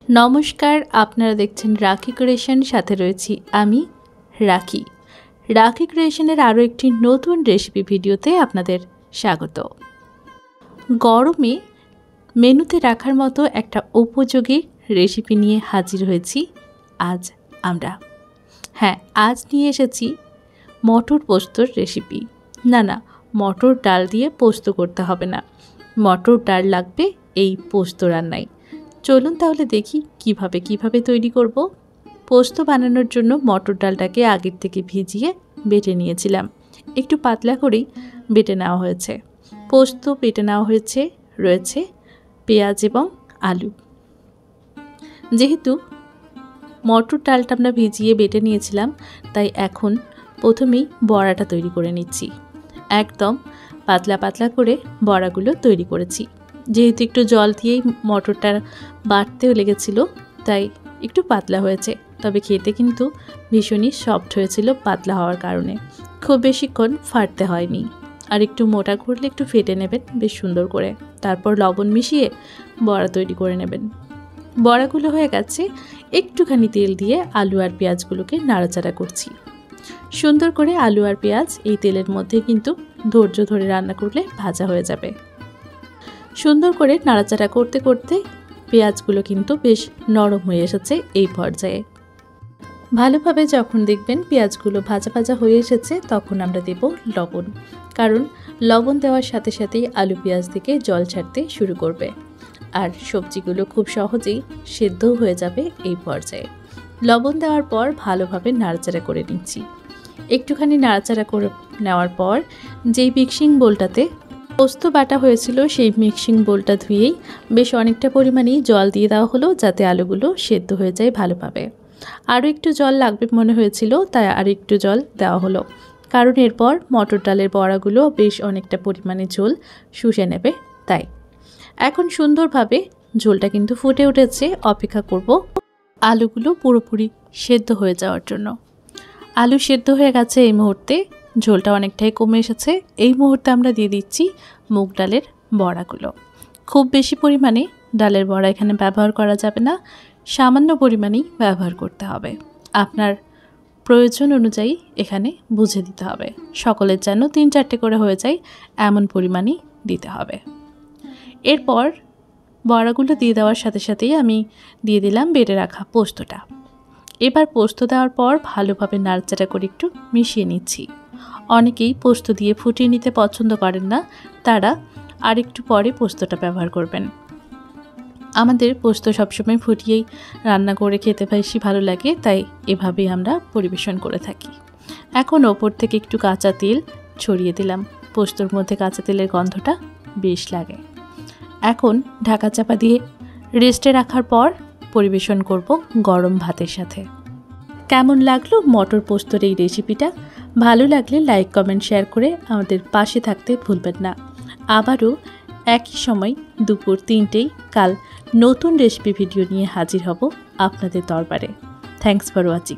নমস্কার, আপনারা দেখছেন রাখি ক্রিয়েশন, সাথে রয়েছি আমি রাখি। রাখি ক্রিয়েশনের আরও একটি নতুন রেসিপি ভিডিওতে আপনাদের স্বাগত। গরমে মেনুতে রাখার মতো একটা উপযোগী রেসিপি নিয়ে হাজির হয়েছি আজ আমরা। আজ নিয়ে এসেছি মটর পোস্তর রেসিপি। না, মটর ডাল দিয়ে পোস্ত করতে হবে না, মটর ডাল লাগবে এই পোস্ত রান্নায়। চলুন তাহলে দেখি কিভাবে তৈরি করব। পোস্ত বানানোর জন্য মটর ডালটাকে আগের থেকে ভিজিয়ে বেটে নিয়েছিলাম। একটু পাতলা করেই বেটে নেওয়া হয়েছে। পোস্ত বেটে নেওয়া রয়েছে পেঁয়াজ এবং আলু। যেহেতু মটর ডালটা আমরা ভিজিয়ে বেটে নিয়েছিলাম, তাই এখন প্রথমেই বড়াটা তৈরি করে নিচ্ছি। একদম পাতলা করে বড়াগুলো তৈরি করেছি। যেহেতু একটু জল দিয়েই মটরটা বাটতেও লেগেছিল, তাই একটু পাতলা হয়েছে। তবে খেতে কিন্তু ভীষণই সফট হয়েছিল পাতলা হওয়ার কারণে। খুব বেশিক্ষণ ফাটতে হয়নি। আর একটু মোটা করলে একটু ফেটে নেবেন বেশ সুন্দর করে। তারপর লবণ মিশিয়ে বড়া তৈরি করে নেবেন। বড়াগুলো হয়ে গেছে। একটুখানি তেল দিয়ে আলু আর পেঁয়াজগুলোকে নাড়াচাড়া করছি। সুন্দর করে আলু আর পেঁয়াজ এই তেলের মধ্যে কিন্তু ধৈর্য ধরে রান্না করলে ভাজা হয়ে যাবে। সুন্দর করে নাড়াচাড়া করতে করতে পেঁয়াজগুলো কিন্তু বেশ নরম হয়ে এসেছে। এই পর্যায়ে ভালোভাবে যখন দেখবেন পেঁয়াজগুলো ভাজা হয়ে এসেছে, তখন আমরা দেব লবণ। কারণ লবণ দেওয়ার সাথে সাথেই আলু পেঁয়াজ থেকে জল ছাড়তে শুরু করবে, আর সবজিগুলো খুব সহজেই সেদ্ধও হয়ে যাবে। এই পর্যায়ে লবণ দেওয়ার পর ভালোভাবে নাড়াচাড়া করে নিচ্ছি। একটুখানি নাড়াচাড়া করে নেওয়ার পর যেই মিক্সিং বোলটাতে পোস্ত বাটা হয়েছিল, সেই মিক্সিং বোলটা ধুয়েই বেশ অনেকটা পরিমাণেই জল দিয়ে দেওয়া হলো, যাতে আলুগুলো সেদ্ধ হয়ে যায় ভালোভাবে। আরও একটু জল লাগবে মনে হয়েছিল, তাই আরও একটু জল দেওয়া হলো। কারণ এরপর মটর ডালের বড়াগুলো বেশ অনেকটা পরিমাণে ঝোল শুষে নেবে। তাই এখন সুন্দরভাবে ঝোলটা কিন্তু ফুটে উঠেছে। অপেক্ষা করব আলুগুলো পুরোপুরি সেদ্ধ হয়ে যাওয়ার জন্য। আলু সেদ্ধ হয়ে গেছে। এই মুহূর্তে ঝোলটা অনেকটাই কমে এসেছে। এই মুহূর্তে আমরা দিয়ে দিচ্ছি মুগ ডালের বড়াগুলো। খুব বেশি পরিমাণে ডালের বড়া এখানে ব্যবহার করা যাবে না, সামান্য পরিমাণেই ব্যবহার করতে হবে। আপনার প্রয়োজন অনুযায়ী এখানে বুঝে দিতে হবে। সকলের যেন 3-4টে করে হয়ে যায় এমন পরিমাণেই দিতে হবে। এরপর বড়াগুলো দিয়ে দেওয়ার সাথে সাথেই আমি দিয়ে দিলাম বেটে রাখা পোস্তটা। এবার পোস্ত দেওয়ার পর ভালোভাবে নাড়াচাড়া করে একটু মিশিয়ে নিচ্ছি। অনেকেই পোস্ত দিয়ে ফুটিয়ে নিতে পছন্দ করেন না, তারা আরেকটু পরে পোস্তটা ব্যবহার করবেন। আমাদের পোস্ত সবসময় ফুটিয়েই রান্না করে খেতে বেশি ভালো লাগে, তাই এভাবেই আমরা পরিবেশন করে থাকি। এখন ওপর থেকে একটু কাঁচা তেল ছড়িয়ে দিলাম। পোস্তর মধ্যে কাঁচা তেলের গন্ধটা বেশ লাগে। এখন ঢাকা চাপা দিয়ে রেস্টে রাখার পর পরিবেশন করব গরম ভাতের সাথে। কেমন লাগলো মটর পোস্তর এই রেসিপিটা? ভালো লাগলে লাইক, কমেন্ট, শেয়ার করে আমাদের পাশে থাকতে ভুলবেন না। আবারও একই সময় দুপুর 3টেয় কাল নতুন রেসিপি ভিডিও নিয়ে হাজির হব আপনাদের দরবারে। Thanks for watching.